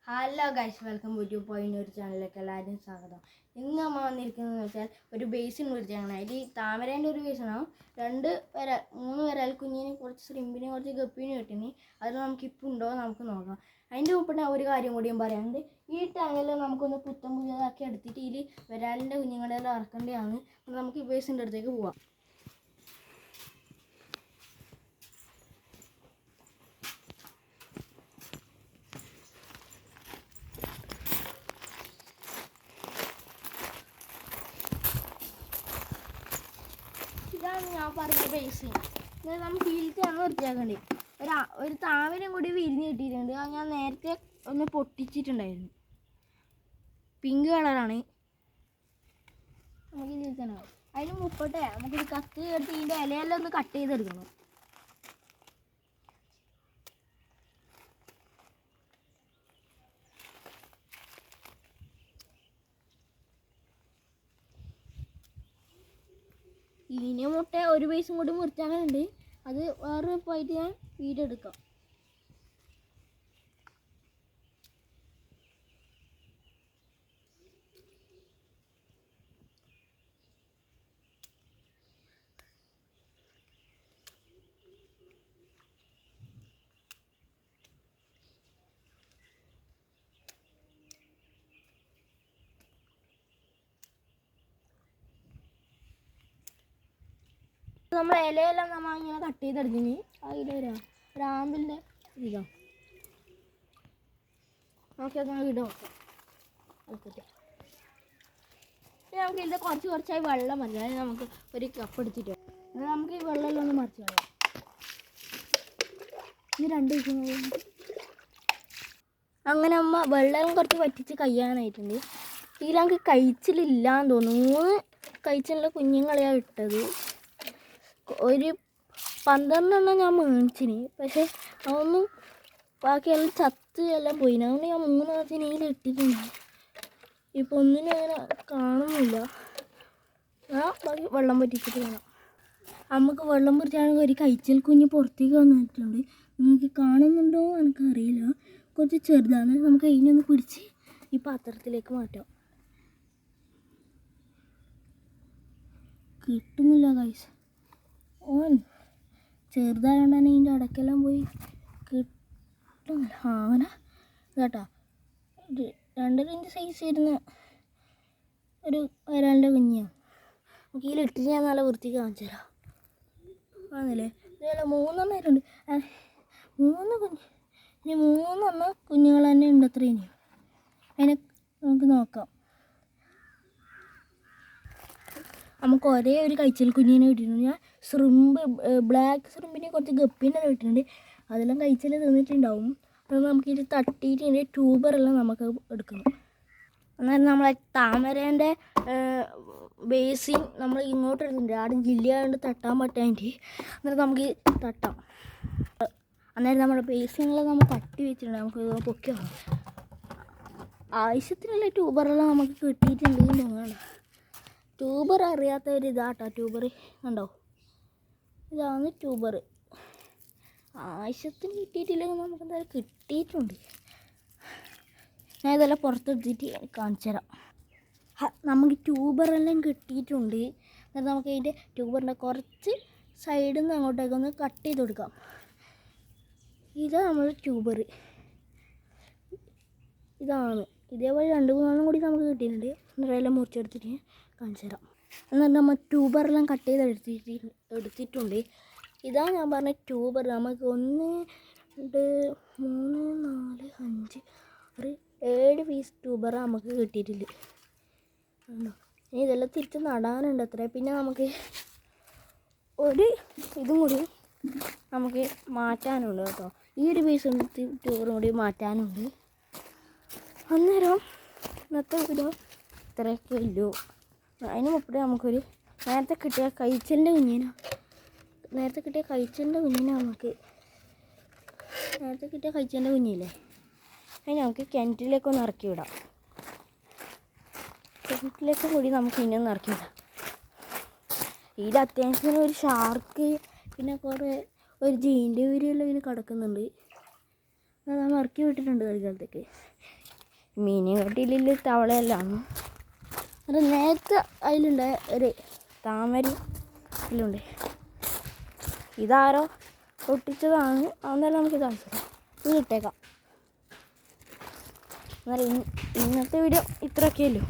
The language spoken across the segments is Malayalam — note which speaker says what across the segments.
Speaker 1: Hello guys, welcome two point ഒരു ചാനലിലേക്ക് എല്ലാവരും സ്വാഗതം. ഇന്ന് നമ്മൾ വന്നിരിക്കുന്നതെന്ന് വെച്ചാൽ ഒരു ബേസിൻ മുറിച്ചാണ്. അതിൽ താമരേൻ്റെ ഒരു ബേസിനാവും 3 വിരൽ കുഞ്ഞിന് കുറച്ച് ശ്രിമ്പിനെ കുറച്ച് ഗപ്പിനെ കിട്ടുന്നു. അത് നമുക്കിപ്പോൾ ഉണ്ടോ നമുക്ക് നോക്കാം. അതിൻ്റെ മുമ്പ് ഒരു കാര്യം കൂടിയും പറയാനുണ്ട്. ഈ ടാങ്കിൽ നമുക്കൊന്ന് പുതിയതാക്കി എടുത്തിട്ട് ഇതിൽ വിരലിൻ്റെ കുഞ്ഞുങ്ങളെല്ലാം ഇറക്കേണ്ടതാണ്. നമുക്ക് ഈ ബേസിൻ്റെ അടുത്തേക്ക് പോവാം. ഇതാണ് ഞാൻ പറഞ്ഞ ബേസിൻ. നമുക്ക് ഇതിലത്തെയാണ് വൃത്തിയാക്കേണ്ടത്. ഒരു താമരയും കൂടി വിരിഞ്ഞ് കിട്ടിയിട്ടുണ്ട്. അത് ഞാൻ നേരത്തെ ഒന്ന് പൊട്ടിച്ചിട്ടുണ്ടായിരുന്നു. പിങ്ക് കളറാണ്. നമുക്ക് ഇതിൽ തന്നെ അതിന് മുപ്പട്ടെ നമുക്കിത് കത്തി എടുത്ത് ഇതിൻ്റെ ഇലയെല്ലാം ഒന്ന് കട്ട് ചെയ്തെടുക്കണം. ഇതിന് മുട്ട ഒരു പൈസയും കൂടി മുറിച്ചാകുന്നുണ്ട്. അത് വേറെ പോയിട്ട് ഞാൻ വീഡിയോ എടുക്കാം. നമ്മൾ ഇലയെല്ലാം നമ്മൾ ഇങ്ങനെ കട്ട് ചെയ്തെടുത്തിന്. അതിൽ ഒരാമ്പിൻ്റെ ഇതാ നോക്കിയൊക്കെ ഇടാം. പിന്നെ നമുക്ക് ഇതിൻ്റെ കുറച്ചായി വെള്ളം മതി. അതിന് നമുക്ക് ഒരു കപ്പ് എടുത്തിട്ട് നമുക്ക് ഈ വെള്ളമെല്ലാം ഒന്ന് മറിച്ച് കളയാം. ഇത് 2 ദിവസം അങ്ങനെ അമ്മ വെള്ളം കുറച്ച് വറ്റിച്ച് കഴിയാനായിട്ടുണ്ട്. ഇതിൽ നമുക്ക് കഴിച്ചിലില്ലാന്ന് തോന്നുന്നു. 3 കഴിച്ചിലുള്ള കുഞ്ഞുങ്ങളെയാണ് ഇട്ടത്. ഒരു 12 എണ്ണം ഞാൻ മേടിച്ചിന്. പക്ഷേ അതൊന്നും ബാക്കിയെല്ലാം ചത്ത് എല്ലാം പോയിന്. അതുകൊണ്ട് ഞാൻ 3 ഇതിൽ ഇട്ടിട്ടുണ്ട്. ഇപ്പോൾ ഒന്നിനും അങ്ങനെ കാണുന്നില്ല. ബാക്കി വെള്ളം പറ്റിച്ചിട്ട് വേണം. നമുക്ക് വെള്ളം പറ്റിച്ചാണെങ്കിൽ ഒരു കഴിച്ചൽ കുഞ്ഞ് പുറത്തേക്ക് വന്നിട്ടുണ്ട്. നിങ്ങൾക്ക് കാണുന്നുണ്ടോ എനിക്കറിയില്ല. കുറച്ച് ചെറുതാണ്. നമുക്ക് അതിനൊന്ന് പിടിച്ച് ഈ പാത്രത്തിലേക്ക് മാറ്റാം. കിട്ടുന്നില്ല ഗൈസ്. ഓൻ ചെറുതായതുകൊണ്ട് തന്നെ ഇതിൻ്റെ അടക്കെല്ലാം പോയി കിട്ടുന്നില്ല. അങ്ങനെ കേട്ടോ 2.5 ഇഞ്ച് സൈസ് വരുന്ന ഒരു ഒരാളുടെ കുഞ്ഞാണ്. നമുക്ക് ഇതിലിട്ടിട്ട് ഞാൻ നല്ല വൃത്തിക്ക് കാണിച്ചു തരാം. ആണല്ലേ, ഇതല്ല 3 എണ്ണം ആയിട്ടുണ്ട്. 3 കുഞ്ഞ് ഇനി 3 എണ്ണം കുഞ്ഞുങ്ങൾ തന്നെ ഉണ്ട്. അത്ര ഇനി അതിനെ നമുക്ക് നോക്കാം. നമുക്ക് ഒരേ ഒരു കഴിച്ചൽ കുഞ്ഞിനെ കിട്ടിയിട്ടുണ്ട്. ഞാൻ ബ്ലാക്ക് ശ്രിമ്പിനെ കുറച്ച് ഗപ്പിനെ കിട്ടിയിട്ടുണ്ട്. അതെല്ലാം കഴിച്ചൽ തിന്നിട്ടുണ്ടാവും. അത് നമുക്കിത് തട്ടിയിട്ട് ഇതിൻ്റെ ട്യൂബറെല്ലാം നമുക്ക് എടുക്കണം. അന്നേരം നമ്മളെ താമരേൻ്റെ ബേസിൻ നമ്മൾ ഇങ്ങോട്ട് എടുത്തിട്ടുണ്ട്. ആടും ജില്ലയായതുകൊണ്ട് തട്ടാൻ പറ്റാണ്ട്. അന്നേരം നമുക്ക് തട്ടാം. അന്നേരം നമ്മുടെ ബേസിനെല്ലാം നമ്മൾ തട്ടി വെച്ചിട്ടുണ്ട്. നമുക്ക് പൊക്കി ആവശ്യത്തിനുള്ള ട്യൂബറെല്ലാം നമുക്ക് കിട്ടിയിട്ടുണ്ട്. തോന്നുന്നു ട്യൂബർ അറിയാത്ത ഒരു ഇതാട്ടോ. ട്യൂബർ ഉണ്ടോ? ഇതാണ് ട്യൂബർ. ആവശ്യത്തിന് കിട്ടിയിട്ടില്ലെങ്കിൽ നമുക്ക് എന്തായാലും കിട്ടിയിട്ടുണ്ട്. ഞാൻ ഇതെല്ലാം പുറത്തെടുത്തിട്ട് കാണിച്ചു തരാം. നമുക്ക് ട്യൂബറെല്ലാം കിട്ടിയിട്ടുണ്ട്. എന്നിട്ട് നമുക്ക് അതിൻ്റെ ട്യൂബറിൻ്റെ കുറച്ച് സൈഡിൽ നിന്ന് അങ്ങോട്ടേക്കൊന്ന് കട്ട് ചെയ്ത് കൊടുക്കാം. ഇതാണ് നമ്മുടെ ട്യൂബർ. ഇതാണ്. ഇതേപോലെ 2-3 കൂടി നമുക്ക് കിട്ടിയിട്ടുണ്ട്. എന്നിട്ടെല്ലാം മുറിച്ചെടുത്തിട്ട് കാണിച്ചു തരാം. എന്നിട്ട് നമ്മൾ ട്യൂബറെല്ലാം കട്ട് ചെയ്ത് എടുത്തിട്ടുണ്ട്. ഇതാണ് ഞാൻ പറഞ്ഞ ട്യൂബർ. നമുക്ക് 1 2 3 4 5 6 7 പീസ് ട്യൂബർ നമുക്ക് കിട്ടിയിട്ടില്ല. ഉണ്ടോ? ഇനി ഇതെല്ലാം തിരിച്ച് നടാനുണ്ട് അത്ര. പിന്നെ നമുക്ക് ഒരു ഇതും കൂടി നമുക്ക് മാറ്റാനുണ്ട് കേട്ടോ. ഈ ഒരു പീസ് ട്യൂബറും കൂടി മാറ്റാനുണ്ട്. അന്നേരം ഇന്നത്തെ വീഡിയോ ഇത്രയൊക്കെ ഉള്ളൂ. അതിന് മുമ്പേ നമുക്കൊരു നേരത്തെ കിട്ടിയ കഴിച്ചലിൻ്റെ കുഞ്ഞിനെ അതിന് നമുക്ക് കിണറ്റിലേക്കൊന്ന് ഇറക്കി വിടാം. കിണറ്റിലേക്ക് കൂടി നമുക്ക് ഇനിയൊന്ന് ഇറക്കി വിടാം. ഇതിൽ അത്യാവശ്യം ഒരു ഷാർക്ക്, പിന്നെ ഒരു ജീൻ്റെ വീരെല്ലാം ഇതിൽ കിടക്കുന്നുണ്ട്. അത് നമ്മൾ ഇറക്കി വിട്ടിട്ടുണ്ട് തൽക്കാലത്തേക്ക്. മീനെ കട്ടിയില്ല തവളയെല്ലാം. അത് നേരത്തെ അതിലുണ്ട് ഒരു താമര അതിലുണ്ട്. ഇതാരോ ഒട്ടിച്ചതാണ്. അതെല്ലാം നമുക്ക് ഇത് ഇട്ടേക്കാം. എന്നാലും ഇന്നത്തെ വീഡിയോ ഇത്രയൊക്കെയല്ലോ.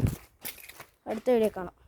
Speaker 1: അടുത്ത വീഡിയോ കാണാം.